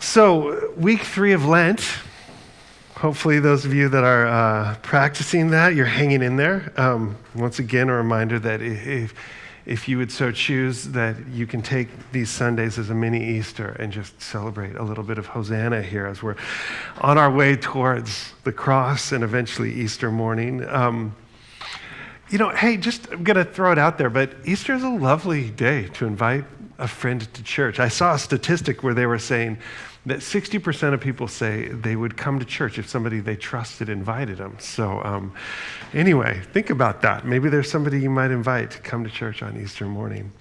So, week 3 of Lent, hopefully those of you that are practicing that, you're hanging in there. Once again, a reminder that if you would so choose, that you can take these Sundays as a mini Easter and just celebrate a little bit of Hosanna here as we're on our way towards the cross and eventually Easter morning. Hey, I'm going to throw it out there, but Easter is a lovely day to invite a friend to church. I saw a statistic where they were saying that 60% of people say they would come to church if somebody they trusted invited them. So anyway, think about that. Maybe there's somebody you might invite to come to church on Easter morning.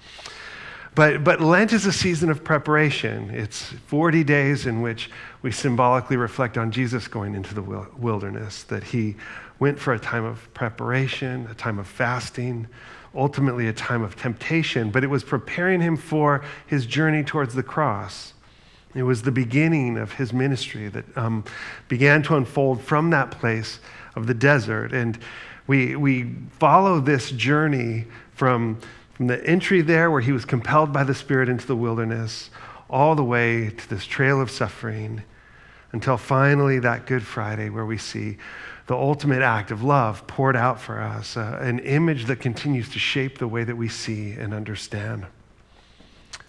But Lent is a season of preparation. It's 40 days in which we symbolically reflect on Jesus going into the wilderness, that he went for a time of preparation, a time of fasting, ultimately a time of temptation, but it was preparing him for his journey towards the cross. It was the beginning of his ministry that began to unfold from that place of the desert. And we follow this journey from the entry there where he was compelled by the Spirit into the wilderness, all the way to this trail of suffering, until finally that Good Friday where we see the ultimate act of love poured out for us, an image that continues to shape the way that we see and understand.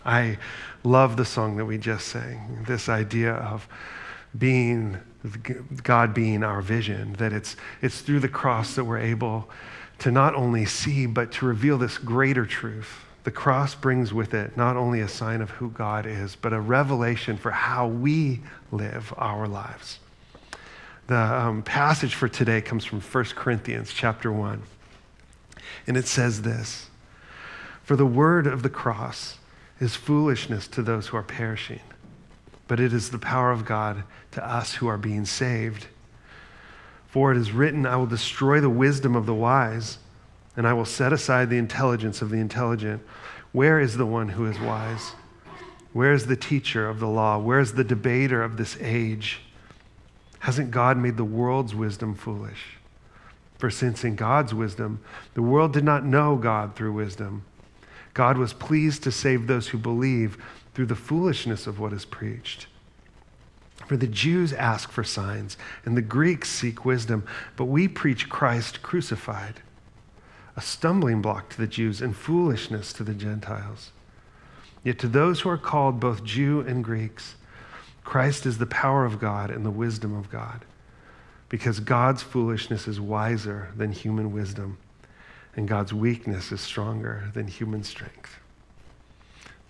I love the song that we just sang, this idea of God being our vision, that it's through the cross that we're able to not only see, but to reveal this greater truth. The cross brings with it not only a sign of who God is, but a revelation for how we live our lives. The passage for today comes from 1 Corinthians chapter 1. And it says this: "For the word of the cross is foolishness to those who are perishing, but it is the power of God to us who are being saved. For it is written, I will destroy the wisdom of the wise, and I will set aside the intelligence of the intelligent. Where is the one who is wise? Where is the teacher of the law? Where is the debater of this age? Hasn't God made the world's wisdom foolish? For since in God's wisdom, the world did not know God through wisdom, God was pleased to save those who believe through the foolishness of what is preached. For the Jews ask for signs, and the Greeks seek wisdom, but we preach Christ crucified, a stumbling block to the Jews and foolishness to the Gentiles. Yet to those who are called, both Jew and Greeks, Christ is the power of God and the wisdom of God, because God's foolishness is wiser than human wisdom, and God's weakness is stronger than human strength."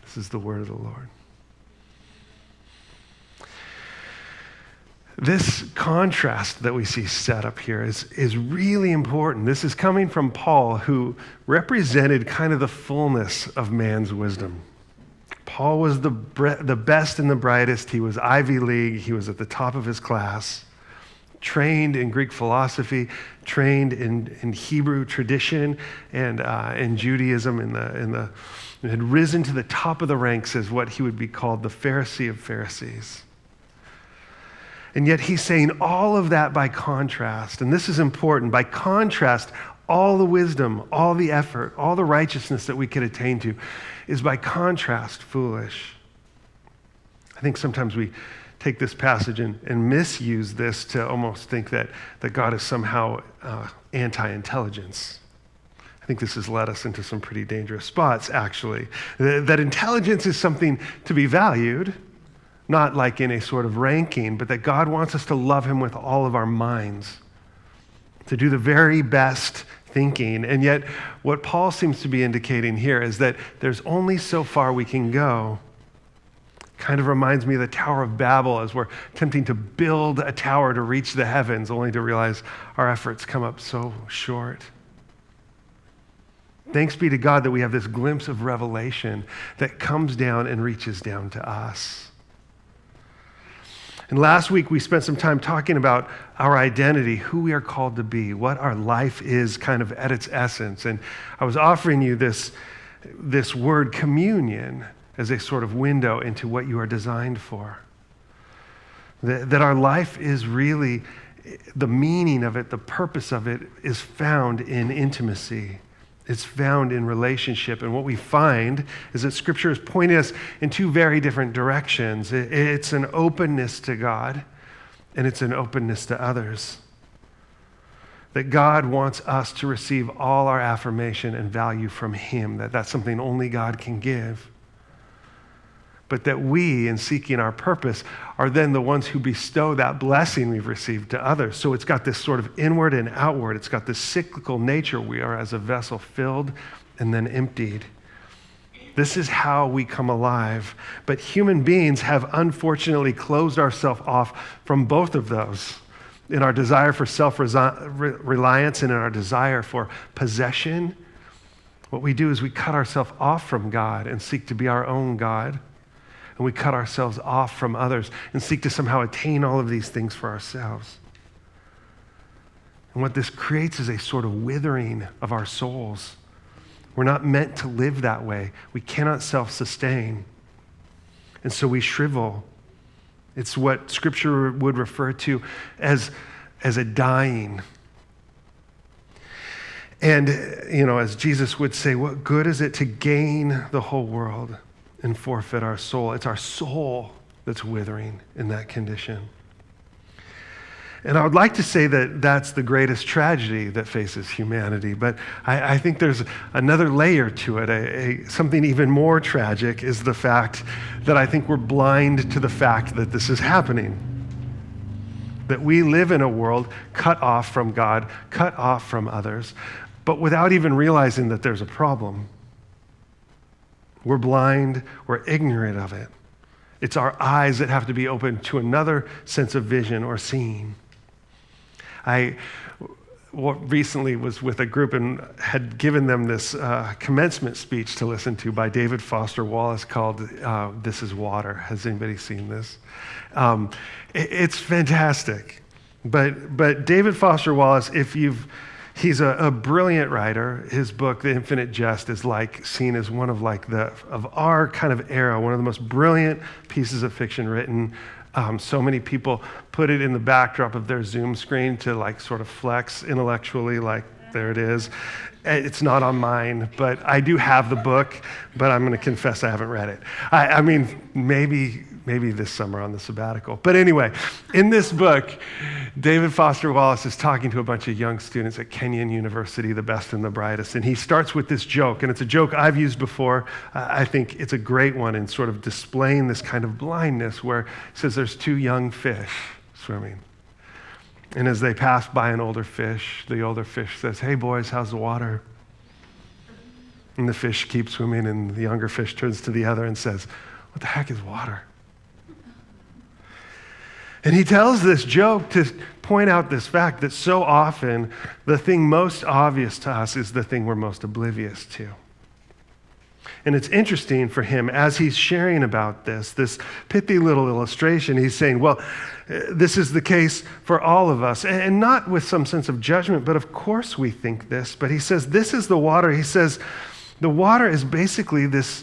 This is the word of the Lord. This contrast that we see set up here is really important. This is coming from Paul, who represented kind of the fullness of man's wisdom. Paul was the best and the brightest. He was Ivy League. He was at the top of his class, trained in Greek philosophy, trained in Hebrew tradition and in Judaism, and had risen to the top of the ranks as what he would be called the Pharisee of Pharisees. And yet he's saying all of that by contrast, and this is important, by contrast, all the wisdom, all the effort, all the righteousness that we could attain to is by contrast foolish. I think sometimes we take this passage and misuse this to almost think that God is somehow anti-intelligence. I think this has led us into some pretty dangerous spots, actually. That intelligence is something to be valued, not like in a sort of ranking, but that God wants us to love him with all of our minds, to do the very best thinking. And yet, what Paul seems to be indicating here is that there's only so far we can go. Kind of reminds me of the Tower of Babel as we're attempting to build a tower to reach the heavens, only to realize our efforts come up so short. Thanks be to God that we have this glimpse of revelation that comes down and reaches down to us. And last week, we spent some time talking about our identity, who we are called to be, what our life is kind of at its essence. And I was offering you this word communion as a sort of window into what you are designed for. That our life is really, the meaning of it, the purpose of it is found in intimacy, It's found in relationship. And what we find is that Scripture is pointing us in two very different directions. It's an openness to God, and it's an openness to others. That God wants us to receive all our affirmation and value from Him, that's something only God can give. But that we, in seeking our purpose, are then the ones who bestow that blessing we've received to others. So it's got this sort of inward and outward. It's got this cyclical nature. We are as a vessel filled and then emptied. This is how we come alive. But human beings have unfortunately closed ourselves off from both of those. In our desire for self-reliance and in our desire for possession, what we do is we cut ourselves off from God and seek to be our own God. And we cut ourselves off from others and seek to somehow attain all of these things for ourselves. And what this creates is a sort of withering of our souls. We're not meant to live that way. We cannot self-sustain. And so we shrivel. It's what Scripture would refer to as a dying. And, as Jesus would say, what good is it to gain the whole world and forfeit our soul? It's our soul that's withering in that condition. And I would like to say that that's the greatest tragedy that faces humanity, but I think there's another layer to it. Something even more tragic is the fact that I think we're blind to the fact that this is happening. That we live in a world cut off from God, cut off from others, but without even realizing that there's a problem. We're blind, we're ignorant of it. It's our eyes that have to be open to another sense of vision or seeing. I recently was with a group and had given them this commencement speech to listen to by David Foster Wallace called This is Water. Has anybody seen this? It's fantastic. But David Foster Wallace, he's a brilliant writer. His book, The Infinite Jest, is seen as one of of our kind of era, one of the most brilliant pieces of fiction written. So many people put it in the backdrop of their Zoom screen to sort of flex intellectually, there it is. It's not on mine, but I do have the book, but I'm going to confess I haven't read it. I mean, maybe this summer on the sabbatical. But anyway, in this book, David Foster Wallace is talking to a bunch of young students at Kenyon University, the best and the brightest, and he starts with this joke, and it's a joke I've used before. I think it's a great one in sort of displaying this kind of blindness where he says there's two young fish swimming. And as they pass by an older fish, the older fish says, "Hey boys, how's the water?" And the fish keeps swimming, and the younger fish turns to the other and says, "What the heck is water?" And he tells this joke to point out this fact that so often the thing most obvious to us is the thing we're most oblivious to. And it's interesting for him, as he's sharing about this pithy little illustration, he's saying, well, this is the case for all of us. And not with some sense of judgment, but of course we think this. But he says, this is the water. He says, the water is basically this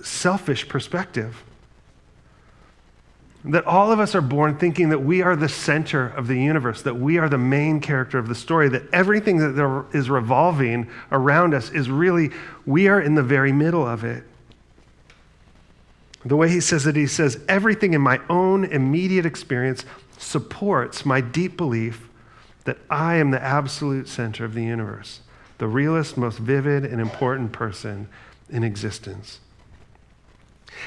selfish perspective. That all of us are born thinking that we are the center of the universe, that we are the main character of the story, that everything that there is revolving around us is really, we are in the very middle of it. The way he says it, he says, everything in my own immediate experience supports my deep belief that I am the absolute center of the universe, the realest, most vivid, and important person in existence.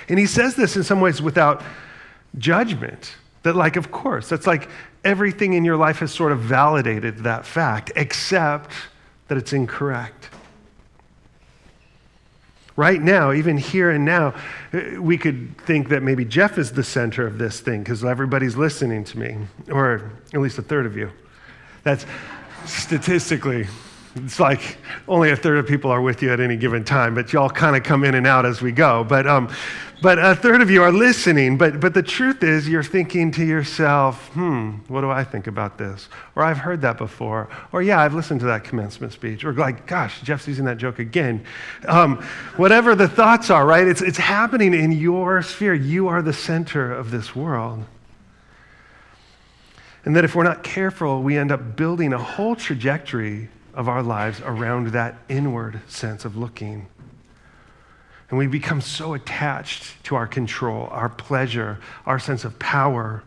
And he says this in some ways without judgment, that of course, that's everything in your life has sort of validated that fact, except that it's incorrect. Right now, even here and now, we could think that maybe Jeff is the center of this thing because everybody's listening to me, or at least a third of you. That's statistically, it's only a third of people are with you at any given time, but y'all kind of come in and out as we go. But a third of you are listening, but the truth is you're thinking to yourself, what do I think about this? Or I've heard that before. Or yeah, I've listened to that commencement speech. Or gosh, Jeff's using that joke again. Whatever the thoughts are, right? It's happening in your sphere. You are the center of this world. And that if we're not careful, we end up building a whole trajectory of our lives around that inward sense of looking. And we become so attached to our control, our pleasure, our sense of power,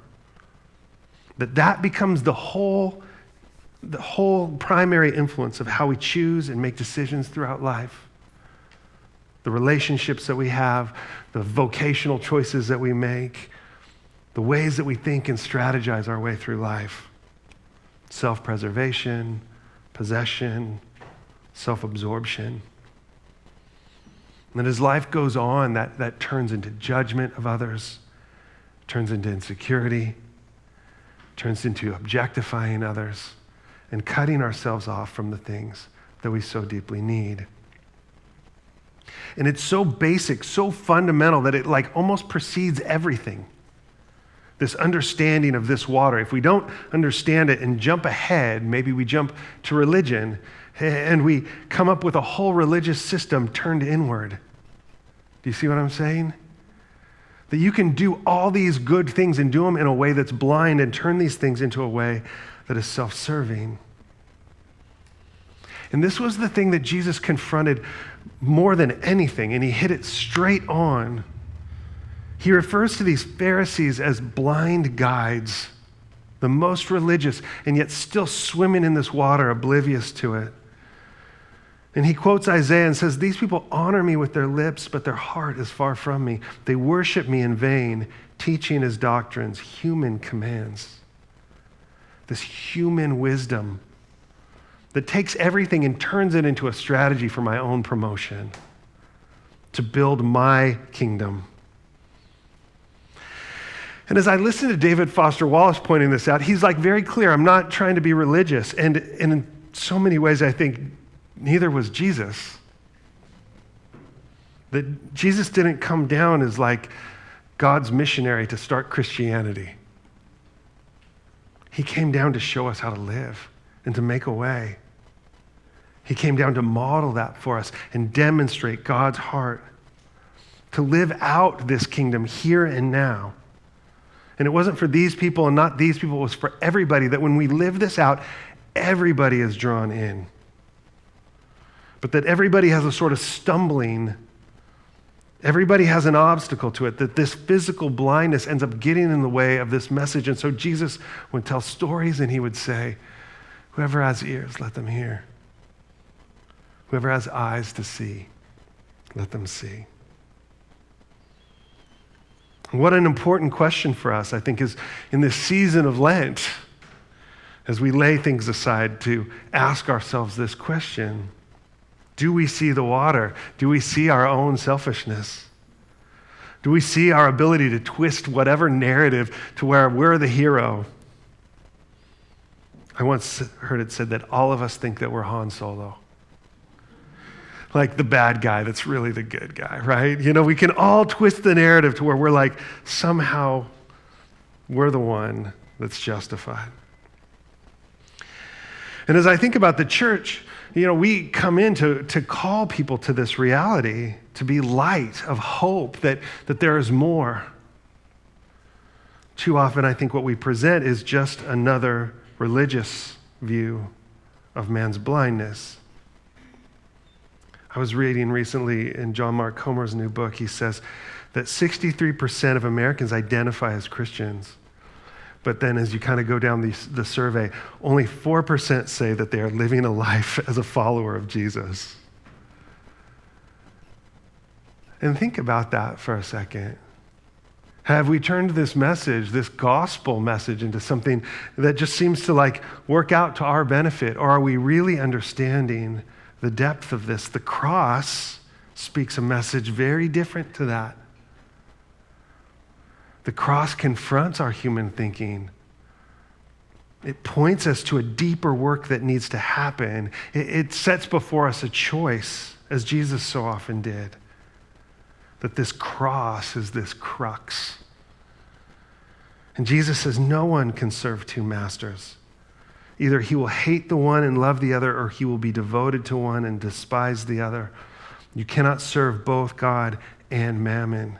that becomes the whole primary influence of how we choose and make decisions throughout life. The relationships that we have, the vocational choices that we make, the ways that we think and strategize our way through life. Self-preservation, possession, self-absorption. And as life goes on, that turns into judgment of others, turns into insecurity, turns into objectifying others, and cutting ourselves off from the things that we so deeply need. And it's so basic, so fundamental that it like almost precedes everything. This understanding of this water. If we don't understand it and jump ahead, maybe we jump to religion and we come up with a whole religious system turned inward. Do you see what I'm saying? That you can do all these good things and do them in a way that's blind and turn these things into a way that is self-serving. And this was the thing that Jesus confronted more than anything, and he hit it straight on. He refers to these Pharisees as blind guides, the most religious, and yet still swimming in this water, oblivious to it. And he quotes Isaiah and says, "These people honor me with their lips, but their heart is far from me. They worship me in vain, teaching as doctrines human commands." This human wisdom that takes everything and turns it into a strategy for my own promotion, to build my kingdom. And as I listen to David Foster Wallace pointing this out, he's like very clear, I'm not trying to be religious. And in so many ways, I think neither was Jesus. That Jesus didn't come down as like God's missionary to start Christianity. He came down to show us how to live and to make a way. He came down to model that for us and demonstrate God's heart, to live out this kingdom here and now. And it wasn't for these people and not these people, it was for everybody, that when we live this out, everybody is drawn in. But that everybody has a sort of stumbling, everybody has an obstacle to it, that this physical blindness ends up getting in the way of this message. And so Jesus would tell stories and he would say, whoever has ears, let them hear. Whoever has eyes to see, let them see. What an important question for us, I think, is in this season of Lent, as we lay things aside, to ask ourselves this question. Do we see the water? Do we see our own selfishness? Do we see our ability to twist whatever narrative to where we're the hero? I once heard it said that all of us think that we're Han Solo. Like the bad guy that's really the good guy, right? You know, we can all twist the narrative to where we're like, somehow we're the one that's justified. And as I think about the church, you know, we come in to call people to this reality, to be light of hope, that there is more. Too often, I think what we present is just another religious view of man's blindness. I was reading recently in John Mark Comer's new book, he says that 63% of Americans identify as Christians. But then as you kind of go down the survey, only 4% say that they are living a life as a follower of Jesus. And think about that for a second. Have we turned this message, this gospel message, into something that just seems to like work out to our benefit? Or are we really understanding the depth of this? The cross speaks a message very different to that. The cross confronts our human thinking. It points us to a deeper work that needs to happen. It sets before us a choice, as Jesus so often did, that this cross is this crux. And Jesus says no one can serve two masters. Either he will hate the one and love the other, or he will be devoted to one and despise the other. You cannot serve both God and mammon.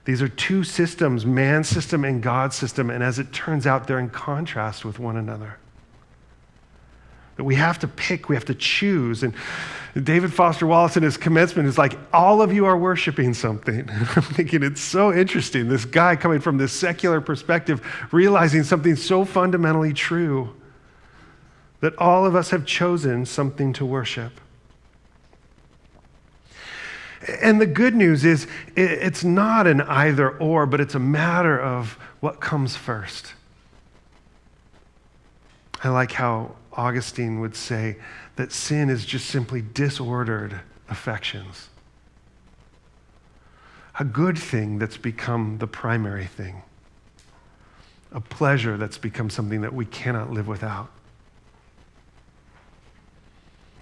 These are two systems, man's system and God's system, and as it turns out, they're in contrast with one another. That we have to pick, we have to choose. And David Foster Wallace in his commencement is like, all of you are worshiping something. I'm thinking it's so interesting. This guy coming from this secular perspective, realizing something so fundamentally true, that all of us have chosen something to worship. And the good news is it's not an either or, but it's a matter of what comes first. I like how Augustine would say that sin is just simply disordered affections. A good thing that's become the primary thing. A pleasure that's become something that we cannot live without.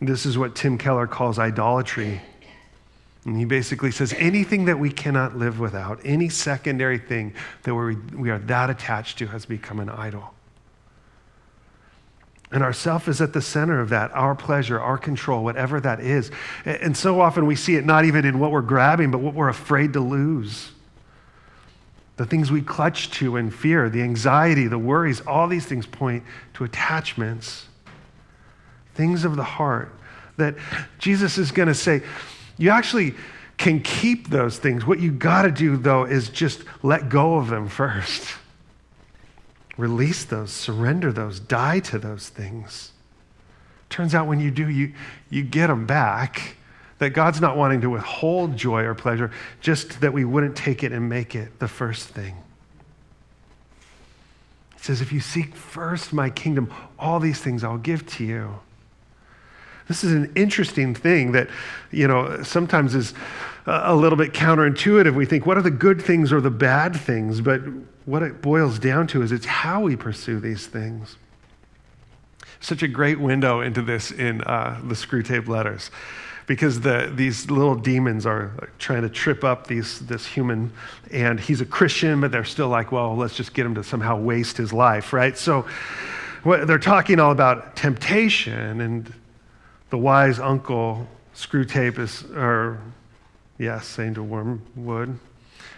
This is what Tim Keller calls idolatry. And he basically says anything that we cannot live without, any secondary thing that we are that attached to has become an idol. And ourself is at the center of that, our pleasure, our control, whatever that is. And so often we see it not even in what we're grabbing, but what we're afraid to lose. The things we clutch to in fear, the anxiety, the worries, all these things point to attachments, things of the heart that Jesus is going to say, you actually can keep those things. What you got to do, though, is just let go of them first. Release those, surrender those, die to those things. Turns out when you do, you get them back. That God's not wanting to withhold joy or pleasure, just that we wouldn't take it and make it the first thing. He says, if you seek first my kingdom, all these things I'll give to you. This is an interesting thing that, sometimes is a little bit counterintuitive. We think, what are the good things or the bad things? But what it boils down to is it's how we pursue these things. Such a great window into this in the Screwtape Letters, because these little demons are trying to trip up this human, and he's a Christian, but they're still like, well, let's just get him to somehow waste his life, right? So they're talking all about temptation, and the wise uncle Screwtape Angel Wormwood,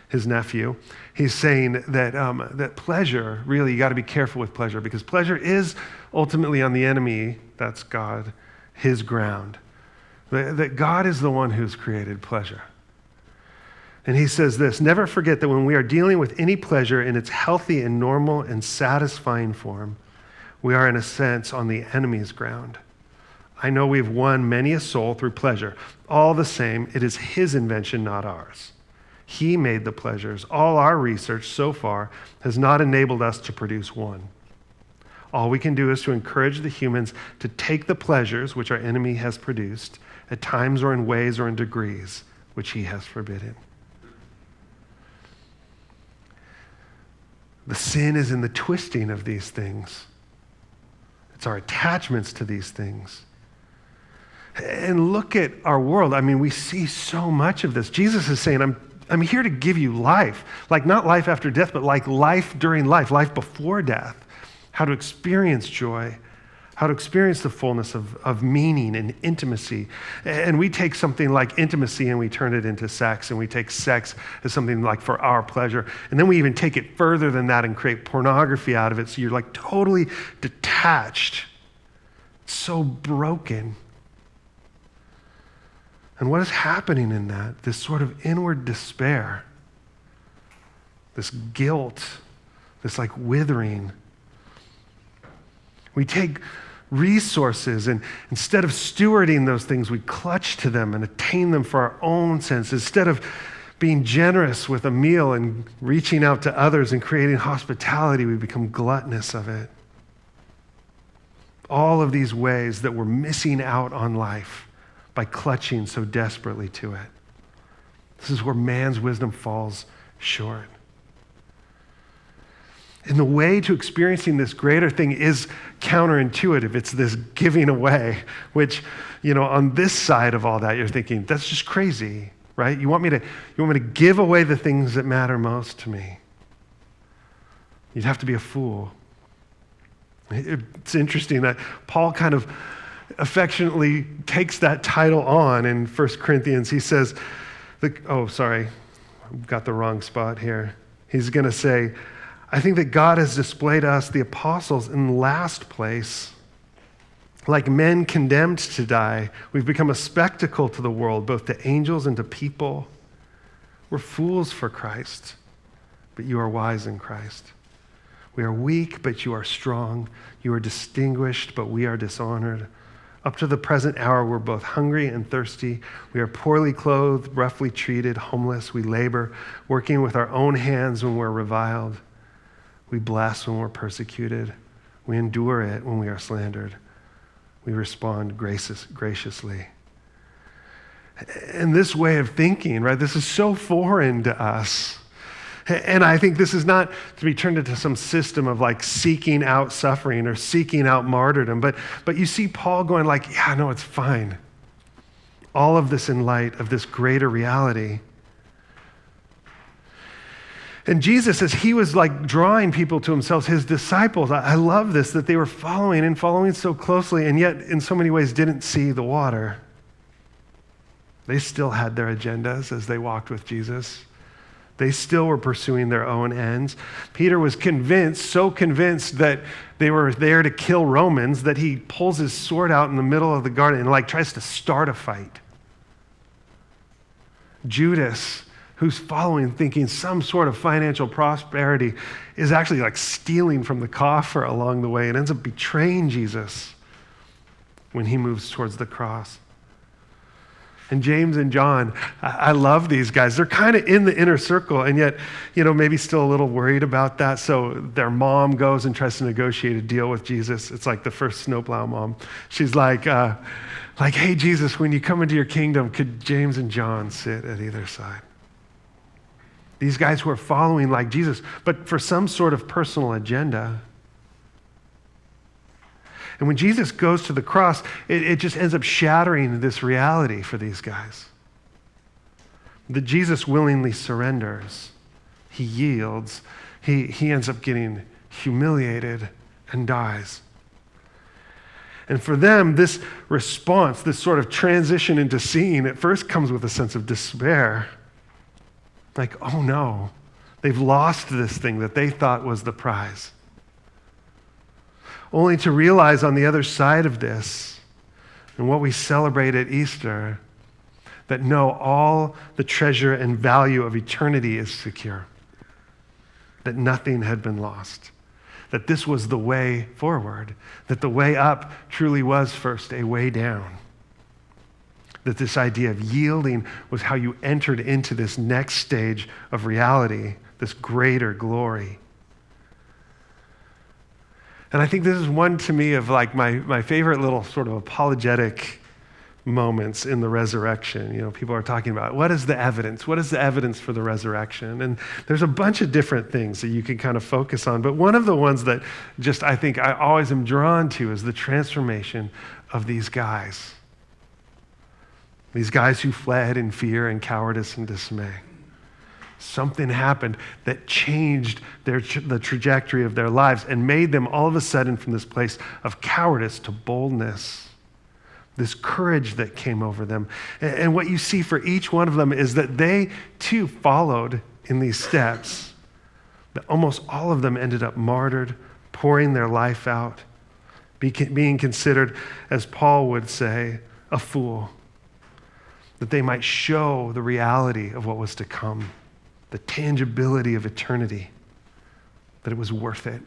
his nephew, he's saying that pleasure, really, you got to be careful with pleasure, because pleasure is ultimately on the enemy, that's God, his ground. That God is the one who's created pleasure. And he says this, never forget that when we are dealing with any pleasure in its healthy and normal and satisfying form, we are in a sense on the enemy's ground. I know we've won many a soul through pleasure. All the same, it is his invention, not ours. He made the pleasures. All our research so far has not enabled us to produce one. All we can do is to encourage the humans to take the pleasures which our enemy has produced, at times or in ways or in degrees which he has forbidden. The sin is in the twisting of these things. It's our attachments to these things. And look at our world. I mean, we see so much of this. Jesus is saying, I'm here to give you life. Like not life after death, but like life during life before death. How to experience joy, how to experience the fullness of meaning and intimacy. And we take something like intimacy and we turn it into sex, and we take sex as something like for our pleasure. And then we even take it further than that and create pornography out of it. So you're like totally detached, so broken. And what is happening in that? This sort of inward despair, this guilt, this like withering. We take resources, and instead of stewarding those things, we clutch to them and attain them for our own sense. Instead of being generous with a meal and reaching out to others and creating hospitality, we become gluttonous of it. All of these ways that we're missing out on life by clutching so desperately to it. This is where man's wisdom falls short. And the way to experiencing this greater thing is counterintuitive. It's this giving away, which, on this side of all that, you're thinking, that's just crazy, right? You want me to give away the things that matter most to me. You'd have to be a fool. It's interesting that Paul kind of affectionately takes that title on in 1 Corinthians. He says, I've got the wrong spot here. He's going to say, I think that God has displayed us, the apostles, in last place. Like men condemned to die, we've become a spectacle to the world, both to angels and to people. We're fools for Christ, but you are wise in Christ. We are weak, but you are strong. You are distinguished, but we are dishonored. Up to the present hour, we're both hungry and thirsty. We are poorly clothed, roughly treated, homeless. We labor, working with our own hands when we're reviled. We bless when we're persecuted. We endure it when we are slandered. We respond graciously. And this way of thinking, right, this is so foreign to us. And I think this is not to be turned into some system of like seeking out suffering or seeking out martyrdom. But you see Paul going like, yeah, no, it's fine. All of this in light of this greater reality. And Jesus, as he was like drawing people to himself, his disciples, I love this, that they were following so closely, and yet in so many ways didn't see the water. They still had their agendas as they walked with Jesus. They still were pursuing their own ends. Peter was so convinced that they were there to kill Romans, that he pulls his sword out in the middle of the garden and like tries to start a fight. Judas, who's following, thinking some sort of financial prosperity, is actually like stealing from the coffer along the way and ends up betraying Jesus when he moves towards the cross. And James and John, I love these guys. They're kind of in the inner circle, and yet, maybe still a little worried about that. So their mom goes and tries to negotiate a deal with Jesus. It's like the first snowplow mom. She's like, hey, Jesus, when you come into your kingdom, could James and John sit at either side? These guys who are following like Jesus, but for some sort of personal agenda. And when Jesus goes to the cross, it just ends up shattering this reality for these guys. That Jesus willingly surrenders. He yields. He ends up getting humiliated and dies. And for them, this response, this sort of transition into seeing, at first comes with a sense of despair. Like, oh no, they've lost this thing that they thought was the prize. Only to realize on the other side of this, and what we celebrate at Easter, that no, all the treasure and value of eternity is secure. That nothing had been lost. That this was the way forward. That the way up truly was first a way down. That this idea of yielding was how you entered into this next stage of reality, this greater glory. And I think this is one to me of like my favorite little sort of apologetic moments in the resurrection. People are talking about, what is the evidence? What is the evidence for the resurrection? And there's a bunch of different things that you can kind of focus on. But one of the ones that just I think I always am drawn to is the transformation of these guys. These guys who fled in fear and cowardice and dismay. Something happened that changed the trajectory of their lives and made them all of a sudden from this place of cowardice to boldness. This courage that came over them. And what you see for each one of them is that they too followed in these steps. That almost all of them ended up martyred, pouring their life out, being considered, as Paul would say, a fool. That they might show the reality of what was to come. The tangibility of eternity, that it was worth it.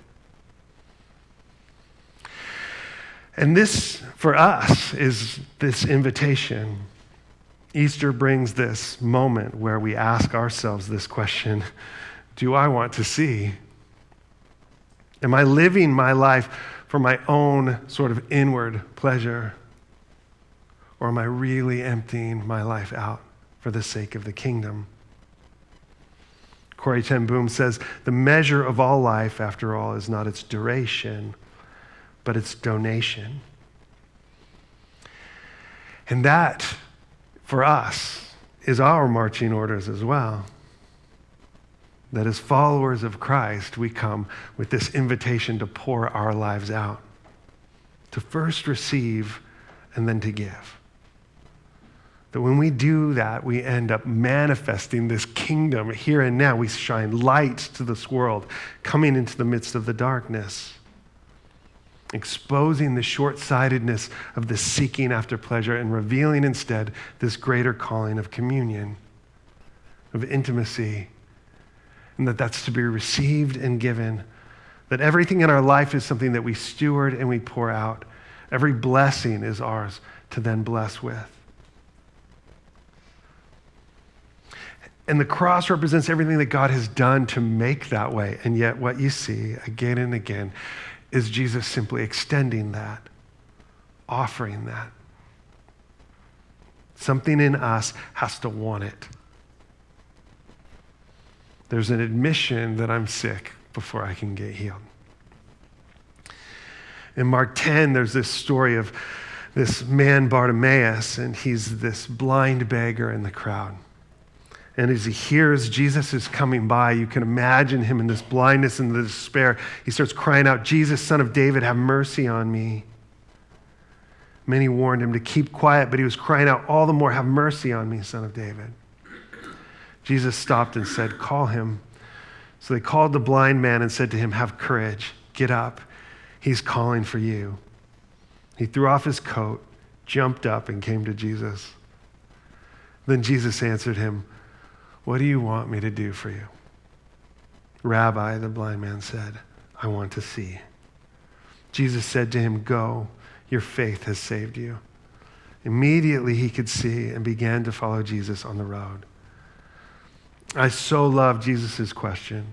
And this, for us, is this invitation. Easter brings this moment where we ask ourselves this question, do I want to see? Am I living my life for my own sort of inward pleasure? Or am I really emptying my life out for the sake of the kingdom? Corrie ten Boom says, the measure of all life, after all, is not its duration, but its donation. And that, for us, is our marching orders as well. That as followers of Christ, we come with this invitation to pour our lives out, to first receive and then to give. That when we do that, we end up manifesting this kingdom here and now. We shine light to this world, coming into the midst of the darkness. exposing the short-sightedness of the seeking after pleasure and revealing instead this greater calling of communion, of intimacy, and that's to be received and given, that everything in our life is something that we steward and we pour out. Every blessing is ours to then bless with. And the cross represents everything that God has done to make that way. And yet what you see again and again is Jesus simply extending that, offering that. Something in us has to want it. There's an admission that I'm sick before I can get healed. In Mark 10, there's this story of this man Bartimaeus, and he's this blind beggar in the crowd. And as he hears Jesus is coming by, you can imagine him in this blindness and the despair. He starts crying out, "Jesus, Son of David, have mercy on me." Many warned him to keep quiet, but he was crying out all the more, "Have mercy on me, Son of David." Jesus stopped and said, "Call him." So they called the blind man and said to him, "Have courage, get up. He's calling for you." He threw off his coat, jumped up, and came to Jesus. Then Jesus answered him, "What do you want me to do for you?" "Rabbi," the blind man said, "I want to see." Jesus said to him, "Go, your faith has saved you." Immediately he could see and began to follow Jesus on the road. I so love Jesus' question.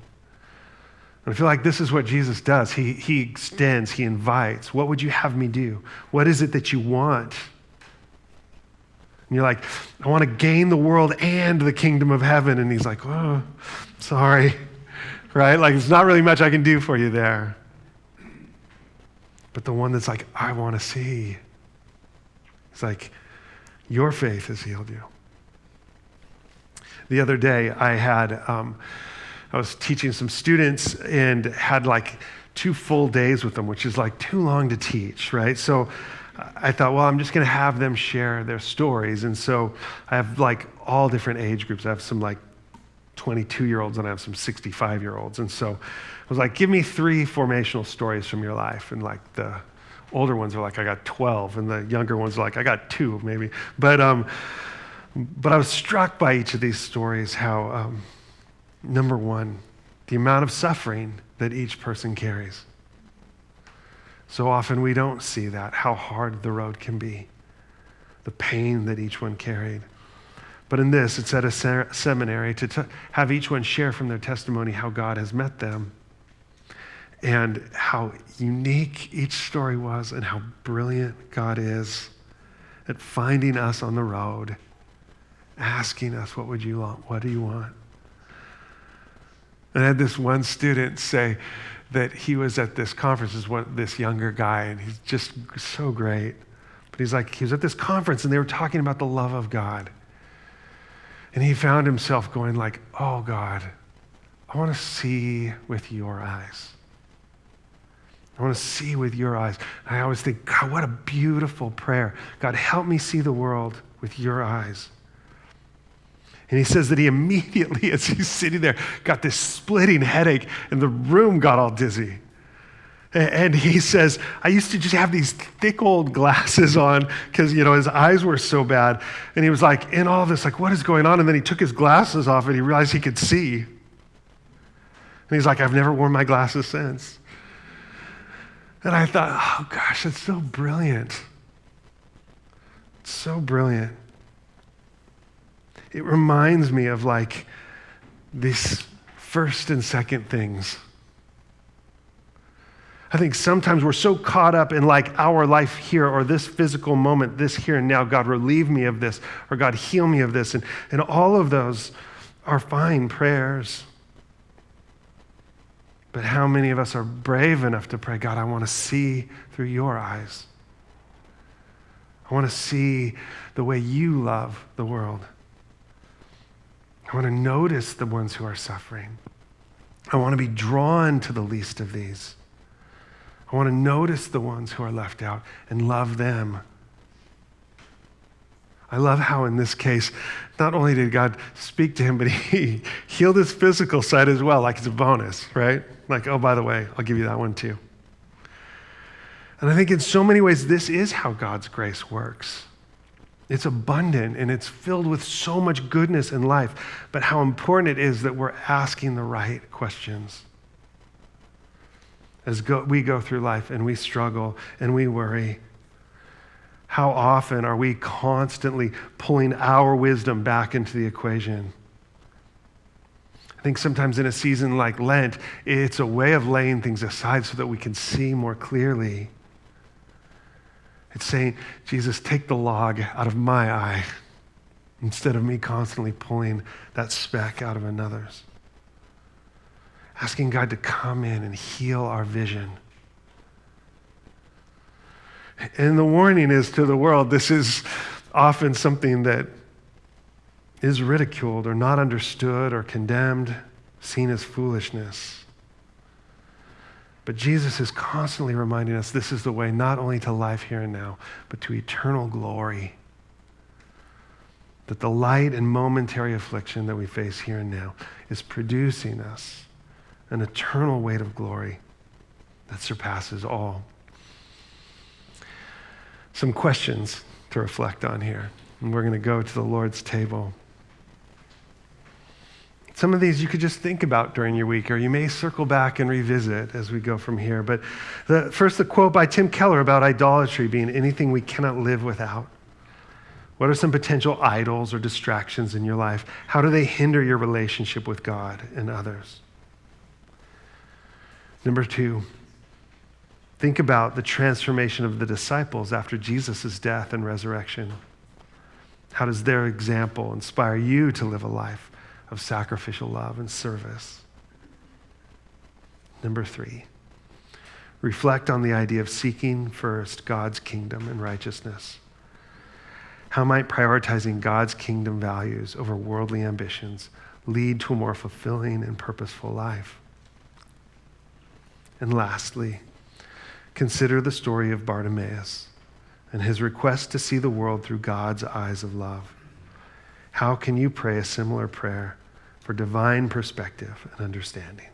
And I feel like this is what Jesus does. He extends, he invites. What would you have me do? What is it that you want? And you're like, "I want to gain the world and the kingdom of heaven." And he's like, "Oh, sorry," right? Like, it's not really much I can do for you there. But the one that's like, "I want to see," it's like, "Your faith has healed you." The other day, I was teaching some students and had like 2 full days with them, which is like too long to teach, right? So I thought, well, I'm just going to have them share their stories. And so I have like all different age groups. I have some like 22-year-olds and I have some 65-year-olds. And so I was like, "Give me 3 formational stories from your life." And like the older ones are like, "I got 12. And the younger ones are like, "I got 2 maybe." But I was struck by each of these stories how, number one, the amount of suffering that each person carries. So often we don't see that, how hard the road can be, the pain that each one carried. But in this, it's at a seminary to have each one share from their testimony how God has met them and how unique each story was and how brilliant God is at finding us on the road, asking us, "What would you want? What do you want?" And I had this one student say that he was at this conference, this younger guy, and he's just so great. But he's like, he was at this conference and they were talking about the love of God. And he found himself going like, "Oh God, I want to see with your eyes. I want to see with your eyes." And I always think, God, what a beautiful prayer. God, help me see the world with your eyes. And he says that he immediately, as he's sitting there, got this splitting headache and the room got all dizzy. And he says, "I used to just have these thick old glasses on because, his eyes were so bad." And he was like, in all of this, like, what is going on? And then he took his glasses off and he realized he could see. And he's like, "I've never worn my glasses since." And I thought, oh gosh, that's so brilliant. It's so brilliant. It reminds me of like these first and second things. I think sometimes we're so caught up in like our life here or this physical moment, this here and now. God, relieve me of this, or God, heal me of this. And all of those are fine prayers. But how many of us are brave enough to pray, "God, I want to see through your eyes. I want to see the way you love the world. I want to notice the ones who are suffering. I want to be drawn to the least of these. I want to notice the ones who are left out and love them." I love how in this case, not only did God speak to him, but he healed his physical side as well, like it's a bonus, right? Like, "Oh, by the way, I'll give you that one too." And I think in so many ways, this is how God's grace works. It's abundant and it's filled with so much goodness in life, but how important it is that we're asking the right questions. As we go through life and we struggle and we worry, how often are we constantly pulling our wisdom back into the equation? I think sometimes in a season like Lent, it's a way of laying things aside so that we can see more clearly. It's saying, Jesus, take the log out of my eye instead of me constantly pulling that speck out of another's. Asking God to come in and heal our vision. And the warning is to the world, this is often something that is ridiculed or not understood or condemned, seen as foolishness. But Jesus is constantly reminding us this is the way not only to life here and now, but to eternal glory. That the light and momentary affliction that we face here and now is producing us an eternal weight of glory that surpasses all. Some questions to reflect on here. And we're going to go to the Lord's table. Some of these you could just think about during your week, or you may circle back and revisit as we go from here. But first, the quote by Tim Keller about idolatry being anything we cannot live without. What are some potential idols or distractions in your life? How do they hinder your relationship with God and others? Number 2, think about the transformation of the disciples after Jesus' death and resurrection. How does their example inspire you to live a life of sacrificial love and service? Number 3, reflect on the idea of seeking first God's kingdom and righteousness. How might prioritizing God's kingdom values over worldly ambitions lead to a more fulfilling and purposeful life? And lastly, consider the story of Bartimaeus and his request to see the world through God's eyes of love. How can you pray a similar prayer for divine perspective and understanding?